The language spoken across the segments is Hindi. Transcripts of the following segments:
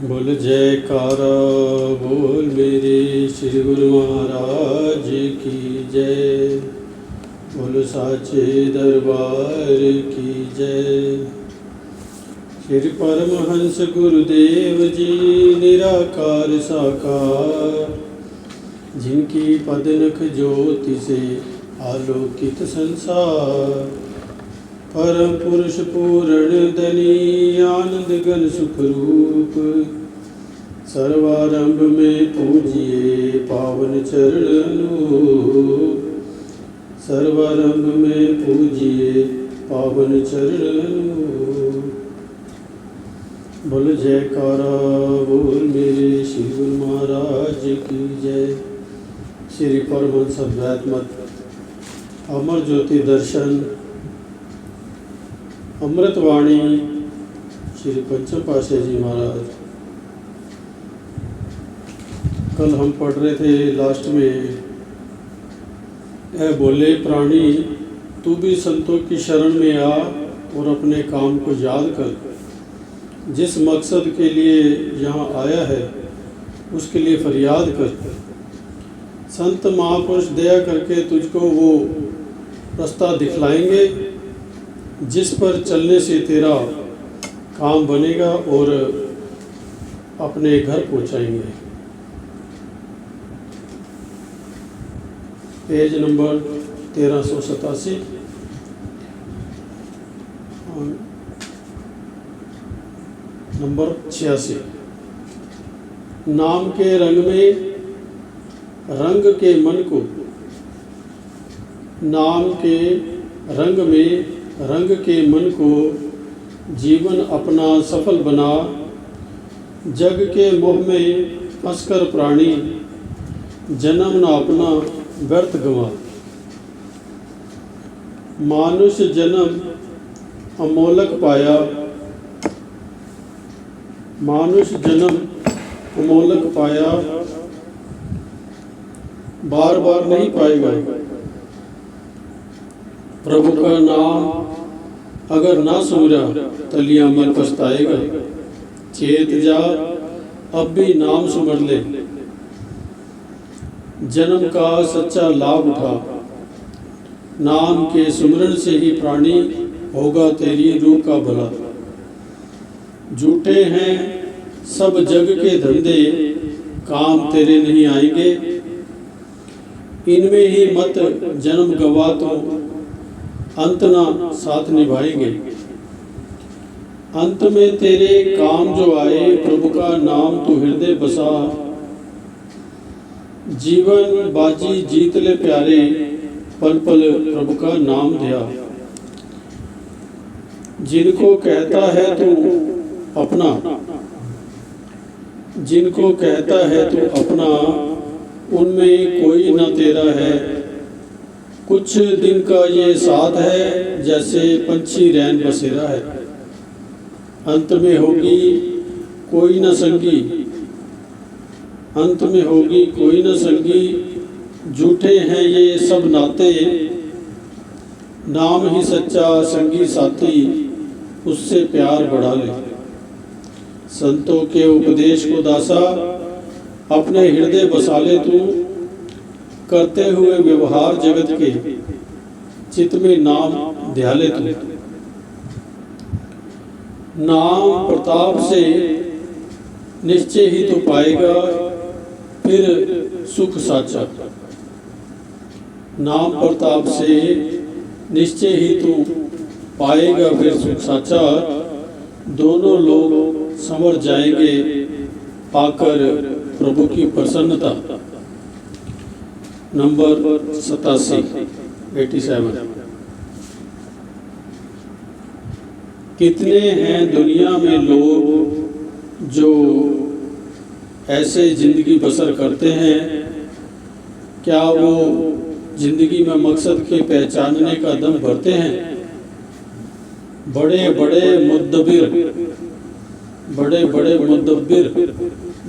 बोल जयकारा बोल मेरे श्री गुरु महाराज की जय। बोल साचे दरबार की जय। श्री परमहंस गुरुदेव जी निराकार साकार, जिनकी पदनख ज्योति से आलोकित संसार। परम पुरुष पूर्ण धनी आनंद घन सुख रूप, सर्वारंभ में पूजिए पावन चरण अनूप। सर्वारंभ में पूजिए पावन चरण अनूप। बोल जयकारा बोल मेरे श्री गुरु महाराज की जय। श्री परमहंस अद्वैत मत अमर ज्योति दर्शन अमृतवाणी श्री पंचम पातशाही जी महाराज। कल हम पढ़ रहे थे लास्ट में, ऐ बोले प्राणी तू भी संतों की शरण में आ और अपने काम को याद कर। जिस मकसद के लिए यहाँ आया है उसके लिए फरियाद कर। संत महापुरुष दया करके तुझको वो रास्ता दिखलाएंगे जिस पर चलने से तेरा काम बनेगा और अपने घर पहुंचाएंगे। Page number 1387 number 86। नाम के रंग में रंग के मन को, नाम के रंग में रंग के मन को जीवन अपना सफल बना। जग के मोह में फंसकर प्राणी जन्म न अपना व्यर्थ गंवा। मानुष जन्म अमोलक पाया, मानुष जन्म अमोलक पाया, बार बार नहीं पाएगा। प्रभु का नाम अगर ना सुमरा तलिया मन पछताएगा। चेत जा अब भी नाम सुमर ले, जन्म का सच्चा लाभ उठा। नाम के सुमरन से ही प्राणी होगा तेरी रूह का भला। झूठे हैं सब जग के धंधे, काम तेरे नहीं आएंगे। इनमें ही मत जन्म गवा तो अंत ना साथ निभाएंगे। अंत में तेरे काम जो आए प्रभु का नाम तो हृदय बसा। जीवन बाजी जीत ले प्यारे, पल पल प्रभु का नाम दिया। जिनको कहता है तू अपना, जिनको कहता है तू अपना, उनमें कोई ना तेरा है। कुछ दिन का ये साथ है जैसे पंछी रैन बसेरा है। अंत में होगी कोई न संगी, अंत में होगी कोई न संगी। झूठे हैं ये सब नाते, नाम ही सच्चा संगी साथी, उससे प्यार बढ़ा ले। संतों के उपदेश को दासा अपने हृदय बसा ले तू। करते हुए व्यवहार जगत के चित्त में नाम ध्याले तू। नाम प्रताप से निश्चय ही तो पाएगा फिर सुख साचा। नाम प्रताप से निश्चय ही तो पाएगा फिर सुख साचा। दोनों लोग संवर जाएंगे पाकर प्रभु की प्रसन्नता। नंबर 87। कितने हैं दुनिया में लोग जो ऐसे जिंदगी बसर करते हैं। क्या वो जिंदगी में मकसद के पहचानने का दम भरते हैं। बड़े बड़े मुद्दब्बिर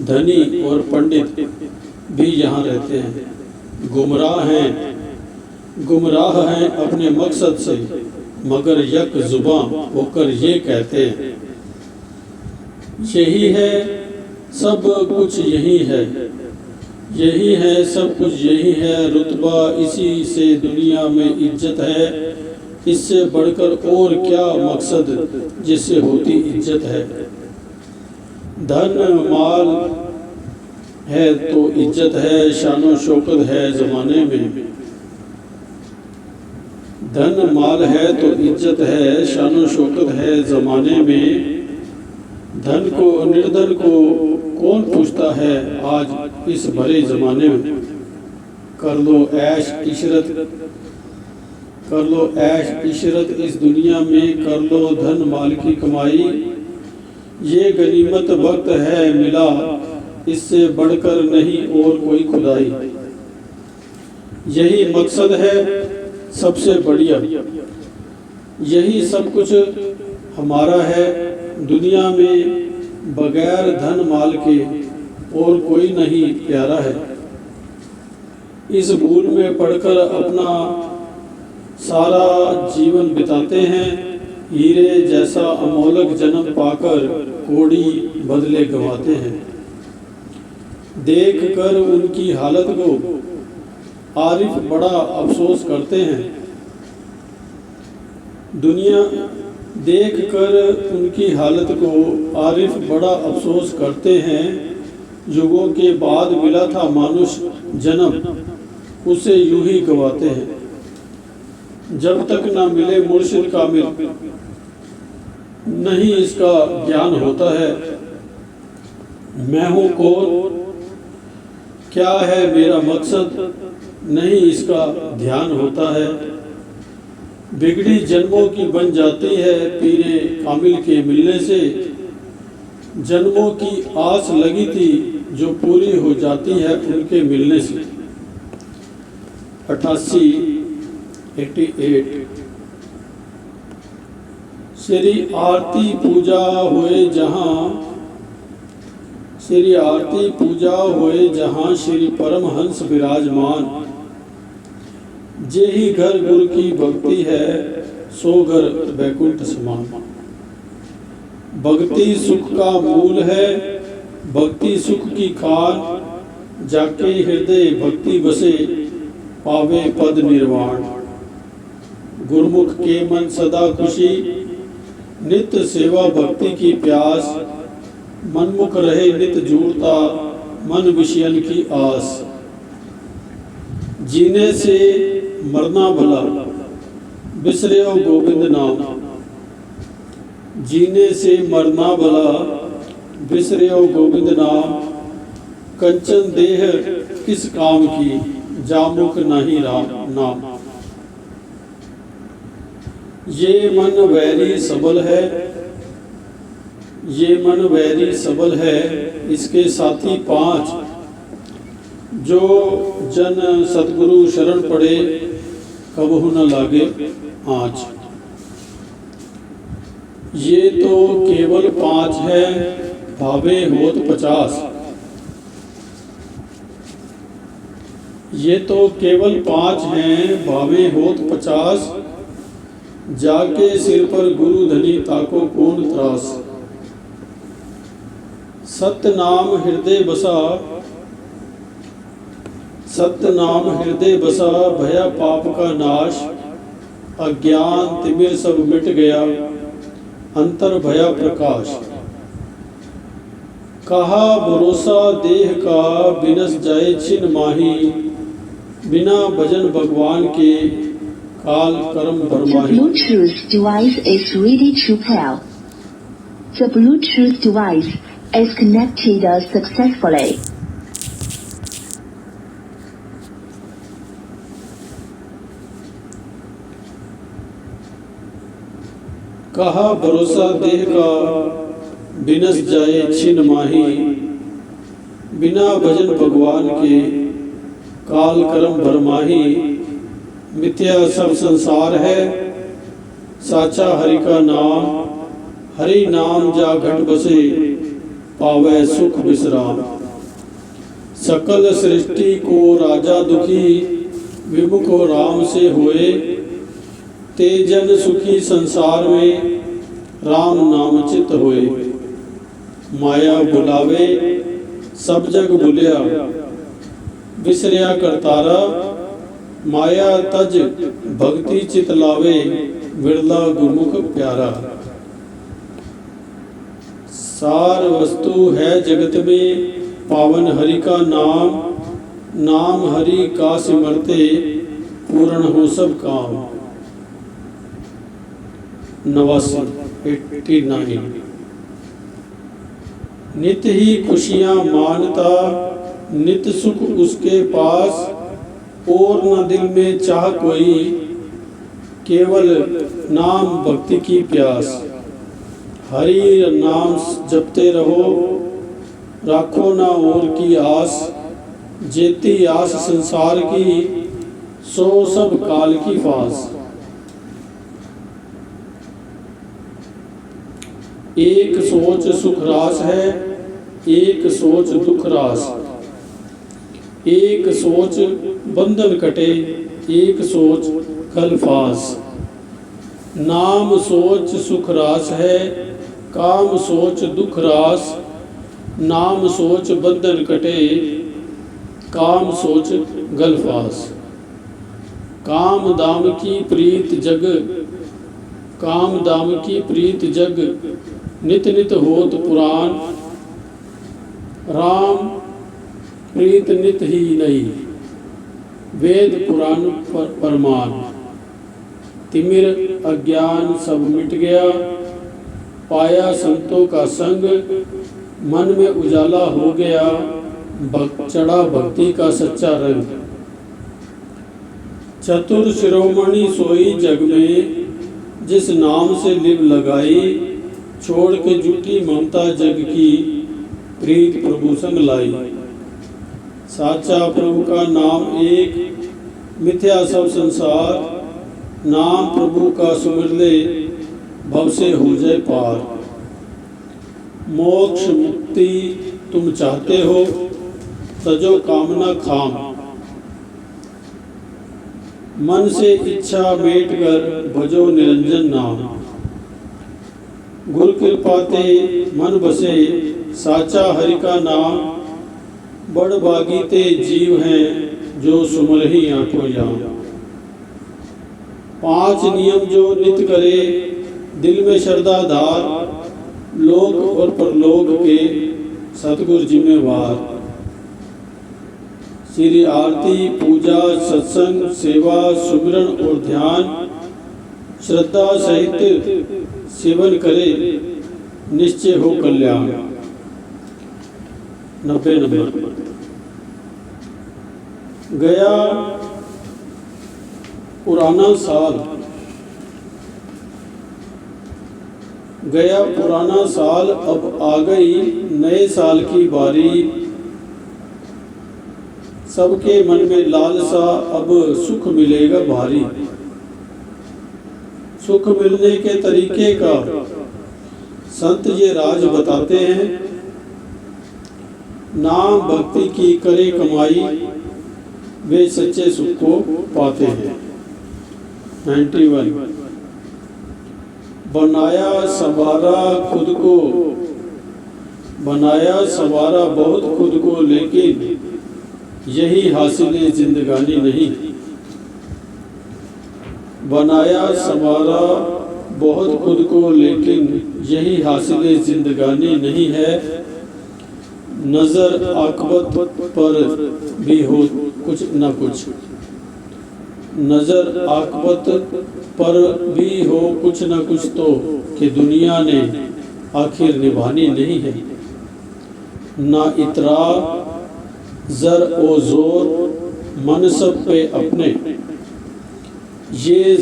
धनी और पंडित भी यहाँ रहते हैं। गुमराह हैं अपने मकसद से, मगर यक जुबां होकर ये कहते हैं। यही है सब कुछ यही है, यही है सब कुछ यही है, रुतबा इसी से दुनिया में इज्जत है, इससे बढ़कर और क्या मकसद जिससे होती इज्जत है। धन माल है तो इज्जत है, शानो शौकत है ज़माने में। धन माल है तो इज्जत है, शानो शौकत है ज़माने में। धन को निर्धन को कौन पूछता है आज इस भरे ज़माने में। कर लो ऐश इशरत, कर लो ऐश इशरत इस दुनिया में, कर लो धन माल की कमाई। ये गनीमत वक्त है मिला, इससे बढ़कर नहीं और कोई खुदाई। यही मकसद है सबसे बढ़िया, यही सब कुछ हमारा है दुनिया में, बगैर धन माल के और कोई नहीं प्यारा है। इस भूल में पड़कर अपना सारा जीवन बिताते हैं, हीरे जैसा अमोलक जन्म पाकर कोड़ी बदले गंवाते हैं। देख कर उनकी हालत को आरिफ बड़ा अफसोस करते हैं। दुनिया देख कर उनकी हालत को आरिफ बड़ा अफसोस करते हैं। युगों के बाद मिला था मानुष जन्म, उसे यूं ही गवाते हैं। जब तक ना मिले मुर्शिद कामिल, नहीं इसका ज्ञान होता है। मैं हूँ कौन, क्या है मेरा मकसद, नहीं इसका ध्यान होता है। बिगड़ी जन्मों की बन जाती है पीरे कामिल के मिलने से। जन्मों की आस लगी थी जो पूरी हो जाती है उनके मिलने से। 88 श्री आरती पूजा हुए जहाँ, श्री आरती पूजा हुए जहाँ, श्री परमहंस विराजमान। जे ही घर गुरु की भक्ति है, सो घर वैकुंठ समान। भक्ति सुख का मूल है, भक्ति सुख की खान। जाके हृदय भक्ति बसे, पावे पद निर्वाण। गुरमुख के मन सदा खुशी, नित्य सेवा भक्ति की प्यास। मनमुख रहे नित जुड़ता, मन विषयन की आस। जीने से मरना भला, बिसरे गोविंद नाम। जीने से मरना भला, बिसरे गोविंद नाम। कंचन देह किस काम की, जामुक नहीं राम नाम। ये मन वैरी सबल है, ये मन वैरी सबल है। इसके साथी 5, जो जन सतगुरु शरण पड़े, कबहु न लागे आँच। ये तो केवल 5 है, भावे होत 50। ये तो केवल 5 हैं, भावे होत 50। जाके सिर पर गुरु धनी ताको कौन त्रास। सत्य नाम हृदय बसा, सत्य नाम हृदय बसा। भया पाप का नाश, अज्ञान तिमिर सब मिट गया। अंतर भया प्रकाश। कहा भरोसा देह का, बिनस जाए छिन माही। बिना भजन भगवान के, काल कर्म बरमाही। The Bluetooth device is ready to pair. The Bluetooth device is connected successfully. कहा भरोसा देह का, बिनस जाए छिन माही। बिना भजन भगवान के, काल कर्म भरमाही। मिथ्या सब संसार है, साचा हरि का नाम। हरि नाम जा घट बसे, पावे सुख विश्राम। सकल सृष्टि को राजा दुखी, विमुख राम से होए। तेजन सुखी संसार में, राम नाम चित होए। माया बुलावे सब जग भुलिया, विसरिया करतारा माया तज भक्ति चित लावे, विरला गुरमुख प्यारा। सार वस्तु है जगत में पावन हरि का नाम, नाम हरि का सिमरते पूर्ण हो सब काम। 89 नित ही खुशियां मानता, नित सुख उसके पास, और न दिल में चाह कोई, केवल नाम भक्ति की प्यास। हरि नाम जपते रहो, राखो ना और की आस, जेती आस संसार की, सो सब काल की फास। एक सोच सुख रास है, एक सोच दुख रास, एक सोच बंधन कटे, एक सोच कल फास। नाम सोच सुख रास है, काम सोच दुख रास, नाम सोच बंधन कटे, काम सोच गल फास। काम दाम की प्रीत जग, काम दाम की प्रीत जग, नित नित होत पुराण, राम प्रीत नित ही नहीं, वेद पुराण परमान। तिमिर अज्ञान सब मिट गया, पाया संतों का संग, मन में उजाला हो गया, चढ़ा भक्ति का सच्चा रंग। चतुर शिरोमणि सोई जग में, जिस नाम से लिव लगाई, छोड़ के झूठी ममता जग की, प्रीत प्रभु संग लाई। साचा प्रभु का नाम एक, मिथ्या सब संसार, नाम प्रभु का सुमिर ले, भव से हो जाए पार। मोक्ष मुक्ति तुम चाहते हो, तजो कामना खाम, मन से इच्छा मेट कर भजो निरंजन नाम। गुरु कृपाते मन बसे, साचा हरि का नाम, बड़ भागी ते जीव हैं जो सुमर ही आठों याम। 5 नियम जो नित करे, दिल में श्रद्धा धार, लोक और परलोक के सतगुरु जिम्मेवार। श्री आरती पूजा सत्संग सेवा सुमिरन और ध्यान, श्रद्धा सहित सेवन करे, निश्चय हो कल्याण। 90 नंबर। गया पुराना साल, गया पुराना साल, अब आ गई नए साल की बारी। सबके मन में लालसा, अब सुख मिलेगा भारी। सुख मिलने के तरीके का संत ये राज बताते हैं। नाम भक्ति की करे कमाई, वे सच्चे सुख को पाते हैं। 91 बनाया संवारा खुद को, बनाया संवारा बहुत खुद को, लेकिन यही हासिल जिंदगानी नहीं। बनाया संवारा बहुत खुद को, लेकिन यही हासिल जिंदगानी नहीं है। नजर आकबत पर भी हो कुछ न कुछ, नजर आकबत पर भी हो कुछ न कुछ, तो कि दुनिया ने आखिर निभानी नहीं है। ना इतरा जर ओ जोर, मनसब पे अपने, ये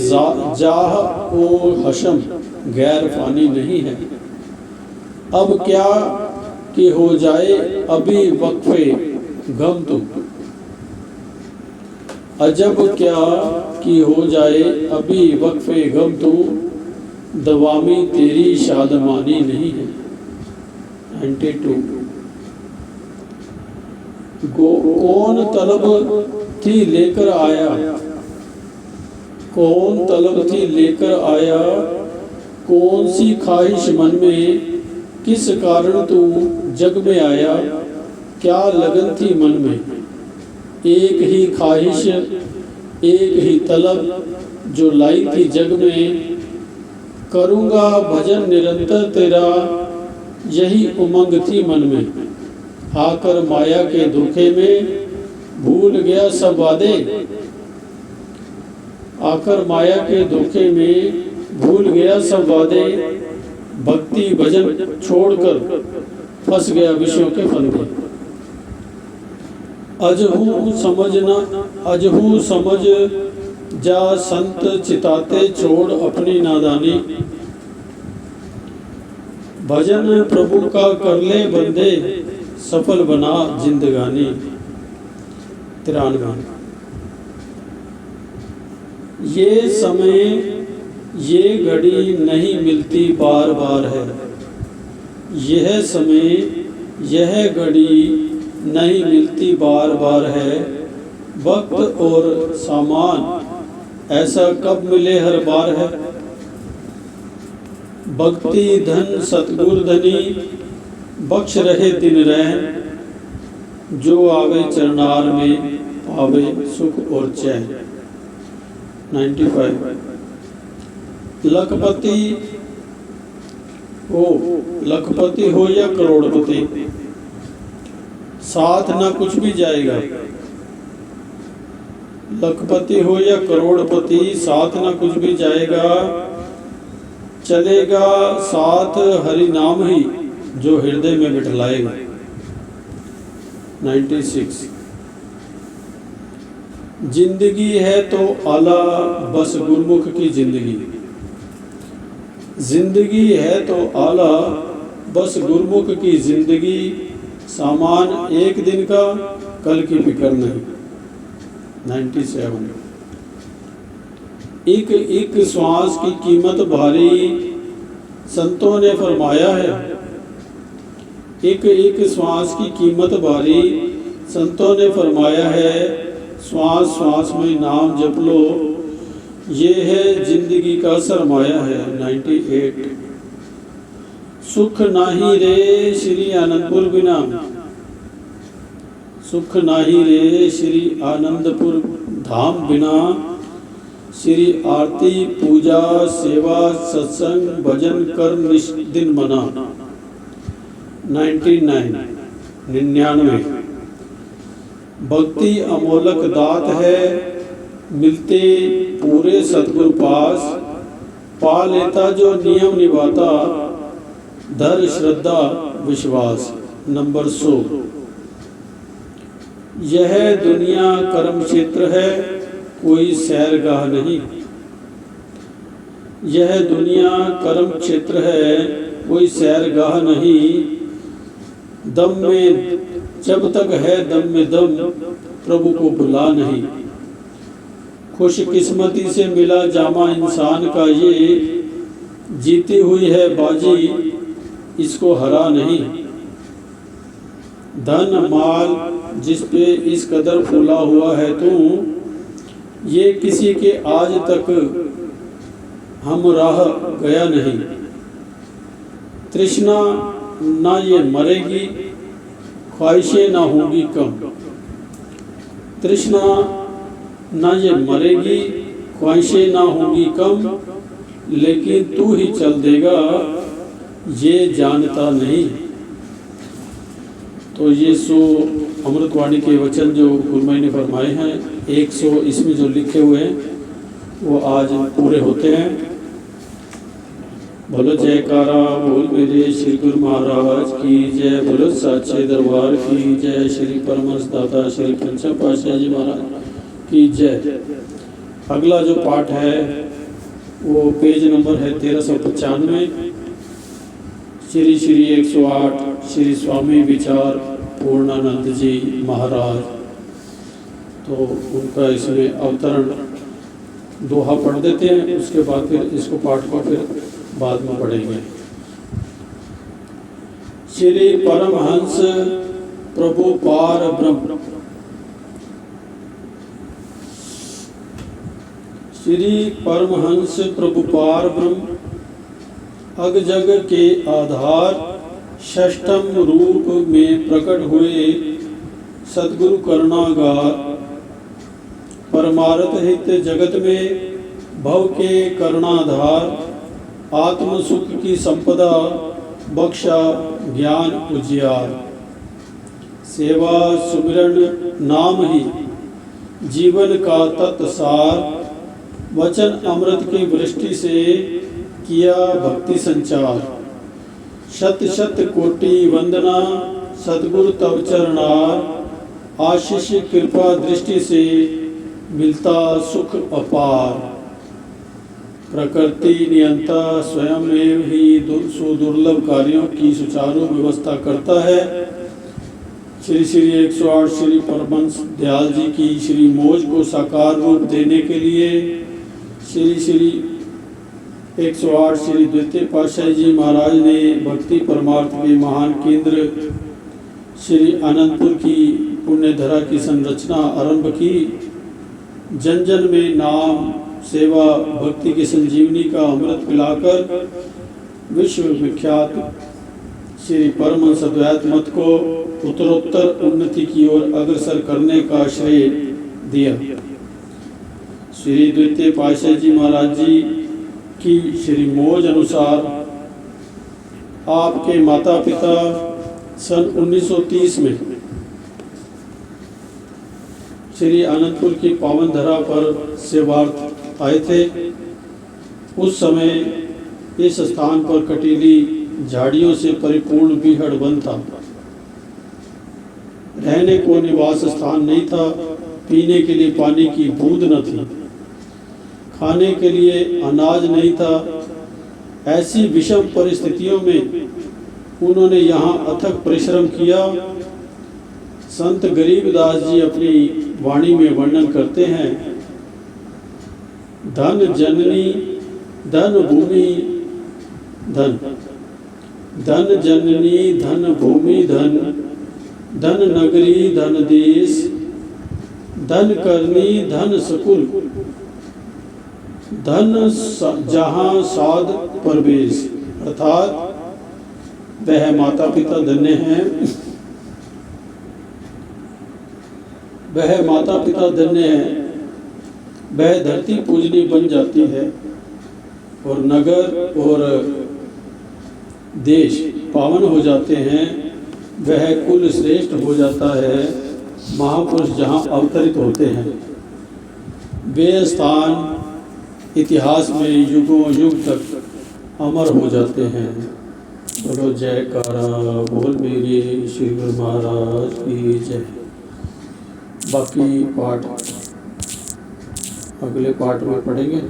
जाह ओ हशम गैर फानी नहीं है। अब क्या कि हो जाए अभी वक्फे गम तुम, अजब क्या कि हो जाए अभी वक्फे गम तू, दवामी तेरी शादमानी नहीं है। 92 कौन तलब थी लेकर आया, कौन तलब थी लेकर आया, कौन सी ख्वाहिश मन में किस कारण तू जग में आया, क्या लगन थी मन में। एक ही ख्वाहिश एक ही तलब जो लाई थी जग में, करूँगा भजन निरंतर तेरा यही उमंग थी मन में। आकर माया के धोखे में भूल गया सब वादे, आकर माया के धोखे में भूल गया सब वादे, भक्ति भजन छोड़कर फंस गया विषयों के फंदे। अजहू समझ जा संत चिताते, छोड़ अपनी नादानी। भजन प्रभु का कर ले बंदे, सफल बना जिंदगानी। 93। ये समय ये घड़ी नहीं मिलती बार बार है, यह समय यह घड़ी नहीं मिलती बार बार है। वक्त और सामान ऐसा कब मिले हर बार है। भक्ति धन सतगुर धनी बख्श रहे दिन रहन, जो आवे चरनार में पावे सुख और चैन। 95। लखपति हो या करोड़पति, साथ ना कुछ भी जाएगा। लखपति हो या करोड़पति, साथ ना कुछ भी जाएगा। चलेगा साथ हरि नाम ही, जो हृदय में बिठलाएगा। 96। जिंदगी है तो आला बस गुरमुख की जिंदगी। जिंदगी है तो आला बस गुरमुख की जिंदगी। सामान एक दिन का, कल की फिक्र नहीं। 97। एक एक श्वास की कीमत भारी, संतों ने फरमाया है। एक एक श्वास की कीमत भारी, संतों ने फरमाया है। श्वास श्वास में नाम जप लो, ये है जिंदगी का सरमाया है। 98। सुख नाही रे श्री आनंदपुर बिना, सुख नाही रे श्री आनंदपुर धाम बिना। श्री आरती पूजा सेवा सत्संग भजन कर दिन मना। 99। भक्ति अमोलक दात है, मिलते पूरे सतगुरु पास। पा लेता जो नियम निभाता, धर श्रद्धा विश्वास। नंबर 100। यह दुनिया कर्म क्षेत्र है, कोई सैरगाह नहीं। यह दुनिया कर्म क्षेत्र है, कोई सैरगाह नहीं। दम में जब तक है दम में दम, प्रभु को बुला नहीं। खुशकिस्मती से मिला जामा इंसान का ये, जीती हुई है बाजी इसको हरा नहीं। धन माल जिस पे इस कदर फूला हुआ है तू, ये किसी के आज तक हम राह गया नहीं। तृष्णा ना ये मरेगी, ख्वाहिशें ना होंगी कम। तृष्णा ना ये मरेगी, ख्वाहिशें ना होंगी कम। लेकिन तू ही चल देगा, ये जानता नहीं। तो ये 100 अमृतवाणी के वचन जो गुरुमाई ने फरमाए हैं, 100 इसमें जो लिखे हुए हैं वो आज पूरे होते हैं। बोलो जयकारा बोल मेरे श्री गुरु महाराज की जय। बोलो सच्चे दरबार की जय। श्री परमहंस दाता श्री पंचम पातशाह जी महाराज की जय। अगला जो पाठ है वो पेज नंबर है 1395। श्री श्री 108 श्री स्वामी विचार पूर्णानंद जी महाराज। तो उनका इसमें अवतरण दोहा पढ़ देते हैं, उसके बाद फिर इसको पाठ को फिर बाद में पढ़ेंगे। श्री परमहंस प्रभु पार ब्रह्म। श्री परमहंस प्रभु पार ब्रह्म, अग जग के आधार। षष्ठम रूप में प्रकट हुए सद्गुरु करुणागार, परमार्थ हित जगत में भव के करुणाधार, आत्म सुख की संपदा बख्शा ज्ञान उजियार। सेवा सुमिरन नाम ही जीवन का तत्सार, वचन अमृत की वृष्टि से किया भक्ति संचार। शत शत कोटि वंदना सद्गुरु तव चरणार, आशीष कृपा दृष्टि से मिलता सुख अपार। प्रकृति नियंता स्वयं ही सुदुर्लभ कार्यों की सुचारू व्यवस्था करता है। श्री श्री 108 श्री परमहंस दयाल जी की श्री मौज को साकार रूप देने के लिए श्री श्री 108 श्री द्वितीय पातशाह जी महाराज ने भक्ति परमार्थ के महान केंद्र श्री आनंदपुर की पुण्यधरा की संरचना आरंभ की। जन जन में नाम सेवा भक्ति की संजीवनी का अमृत पिलाकर विश्व विख्यात श्री परमहंस अद्वैत मत को उत्तरोत्तर उन्नति की ओर अग्रसर करने का श्रेय दिया। श्री द्वितीय पातशाह जी महाराज जी की श्री मौज अनुसार आपके माता पिता सन 1930 में श्री आनंदपुर की पावन धरा पर सेवार्थ आए थे। उस समय इस स्थान पर कटीली झाड़ियों से परिपूर्ण बीहड़ वन था। रहने को निवास स्थान नहीं था, पीने के लिए पानी की बूंद न थी, खाने के लिए अनाज नहीं था। ऐसी विषम परिस्थितियों में उन्होंने यहाँ अथक परिश्रम किया। संत गरीबदास जी अपनी वाणी में वर्णन करते हैं, धन जननी धन भूमि धन, धन जननी धन भूमि धन, धन नगरी धन देश, धन करनी धन सकुल, धन जहां साध परवेश। अर्थात वह माता पिता धन्य हैं, वह माता पिता धन्य हैं, वह धरती पूजनी बन जाती है और नगर और देश पावन हो जाते हैं। वह कुल श्रेष्ठ हो जाता है, महापुरुष जहाँ अवतरित होते हैं। वे स्थान इतिहास में युगों युग तक अमर हो जाते हैं। बोलो जयकारा बोल मेरे श्री गुरु महाराज की जय। बाकी पाठ अगले पाठ में पढ़ेंगे।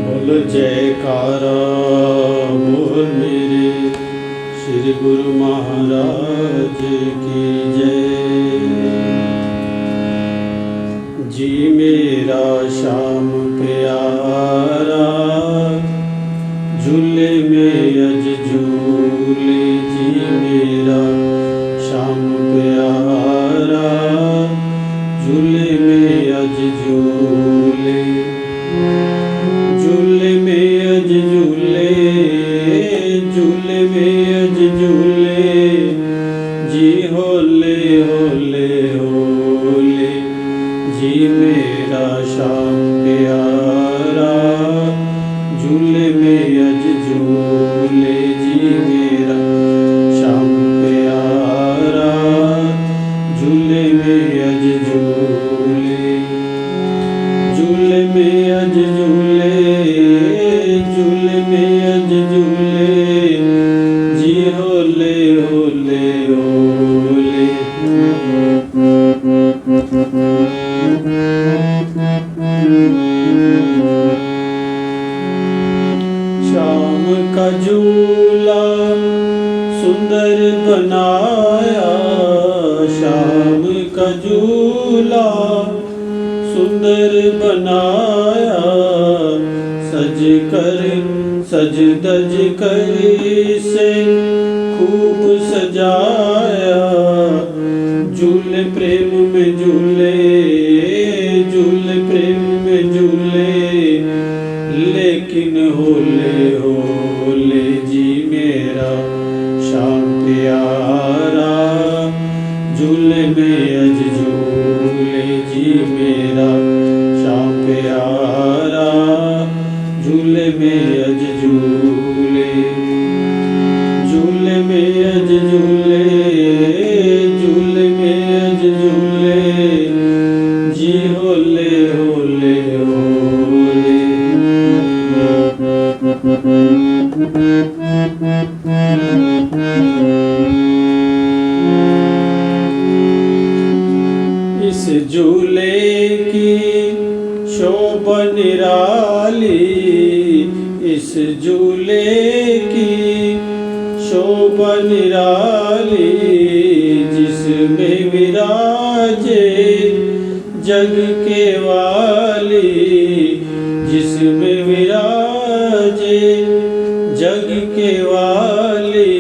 बोल जयकारा बोल मेरे श्री गुरु महाराज की जय। जी मेरा श्याम प्यारा झूले में अज झूले, जी मेरा श्याम प्यारा झूले में अज झूले, झूले में अज झूले, झूले में अज झूले, जी होले होले होले, जी मेरा श्याम प्यारा झूले में अज झूले, जी मेरा श्याम प्यारा झूले में अज झूले, झूले में अज झूले, झूले में अज झूले, जी होले होले होले। श्याम का झूला सुंदर बनाया, श्याम का झूला सुंदर बनाया, सज धज कर से खूब सजाया, झूले प्रेम में झूले, झूले प्रेम में झूले, लेकिन होले होले जी मेरा श्याम प्यारा, झूले में अज झूले जी मेरा श्याम प्यारा, झूले में अज झूले, झूले में अज झूले, झूले में अज झूले, जी होले होले होले। इस झूले की शोभा निराली, इस झूले की शोभा निराली, जिसमें विराजे जग के वाली, जिसमें विराजे जग के वाली,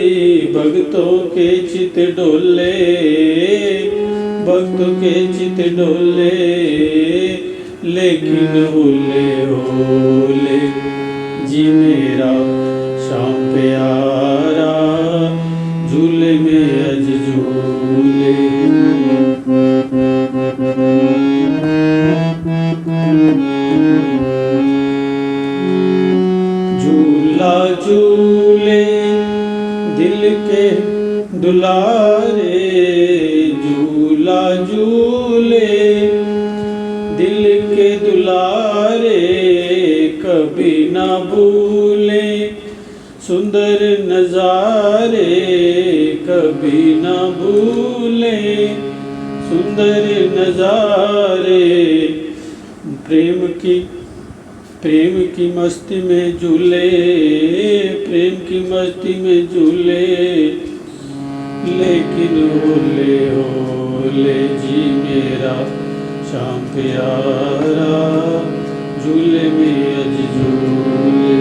भक्तों के चित डोले, भक्तों के चित डोले, लेकिन होले होले जी मेरा श्याम प्यारा, झूले में अज झूले। झूला झूले दिल के दुलारे, झूला झूले दिल के दुलारे, कभी ना भूले सुंदर नजारे, कभी ना भूले सुंदर नजारे, प्रेम की मस्ती में झूले, प्रेम की मस्ती में झूले, लेकिन होले होले जी मेरा श्याम प्यारा, झूले में अज झूले।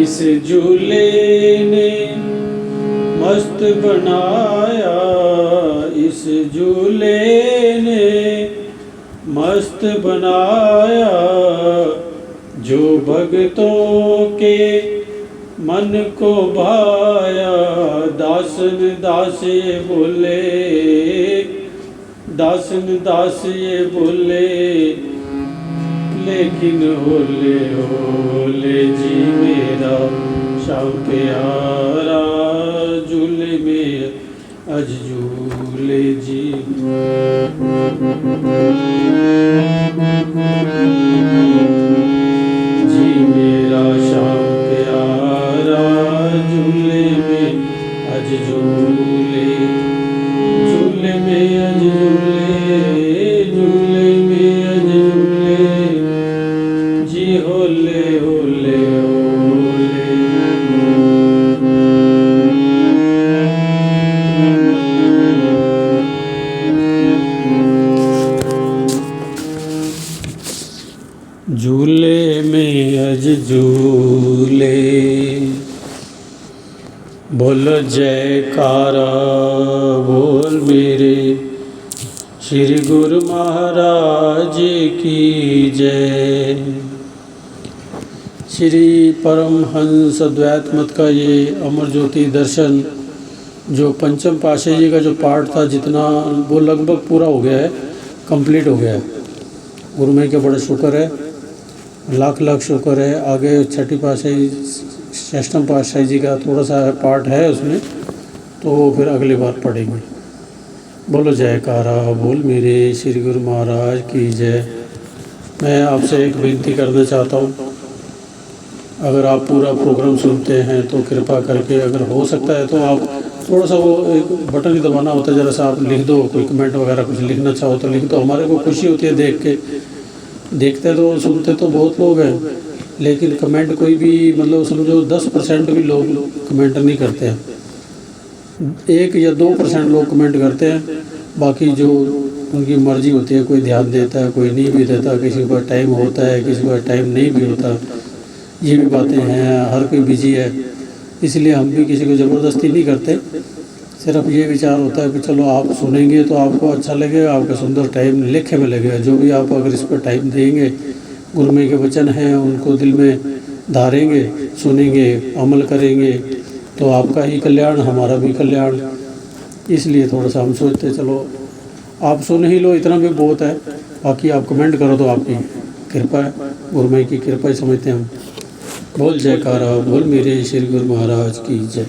इस झूले ने मस्त बनाया, इस झूले ने मस्त बनाया, जो भक्तों के मन को भाया, दासन दास ये बोले, दासन दास ये बोले, लेकिन होले होले जी मेरा श्याम प्यारा, झूले में अज झूले जी। जी मेरा श्याम प्यारा, झूले में अज झूले, झूले में अज झूले, झूले में अज झूले, जी होले होले होले। झूले में अज झूले, बोल जयकारा बोल मेरे श्री गुरु महाराज की जय। श्री परमहंस अद्वैत मत का ये अमर ज्योति दर्शन जो पंचम पातशाही जी का जो पाठ था, जितना वो लगभग पूरा हो गया है, कंप्लीट हो गया है। गुरु में के बड़े शुक्र है, लाख लाख शुक्र है। आगे छठी पातशाही षष्ठम पातशाही जी का थोड़ा सा पार्ट है उसमें, तो वो फिर अगली बार पढ़ेंगे। बोलो जयकारा बोल मेरे श्री गुरु महाराज की जय। मैं आपसे एक विनती करना चाहता हूँ, अगर आप पूरा प्रोग्राम सुनते हैं तो कृपा करके, अगर हो सकता है तो आप थोड़ा सा वो एक बटन ही दबाना होता है, ज़रा सा आप लिख दो, कोई कमेंट वगैरह कुछ लिखना चाहो तो लिख दो। हमारे को खुशी होती है देख के, देखते तो सुनते तो बहुत लोग हैं, लेकिन कमेंट कोई भी, मतलब समझो 10% भी लोग कमेंट नहीं करते हैं, 1 या 2% लोग कमेंट करते हैं। बाकी जो उनकी मर्जी होती है, कोई ध्यान देता है, कोई नहीं भी देता, किसी को टाइम होता है, किसी को टाइम नहीं भी होता। ये भी बातें हैं, हर कोई बिजी है, इसलिए हम भी किसी को ज़बरदस्ती नहीं करते। सिर्फ ये विचार होता है कि चलो आप सुनेंगे तो आपको अच्छा लगेगा, आपका सुंदर टाइम लेखे में लगेगा। जो भी आप अगर इस पर टाइम देंगे, गुरमे के वचन हैं उनको दिल में धारेंगे, सुनेंगे, अमल करेंगे, तो आपका ही कल्याण, हमारा भी कल्याण। इसलिए थोड़ा सा हम सोचते चलो आप सुन ही लो, इतना भी बहुत है। बाकी आप कमेंट करो तो आपकी कृपा है, गुरमे की कृपा ही समझते हैं हम। बोल जयकारा, बोल मेरे श्री गुरु महाराज की जय।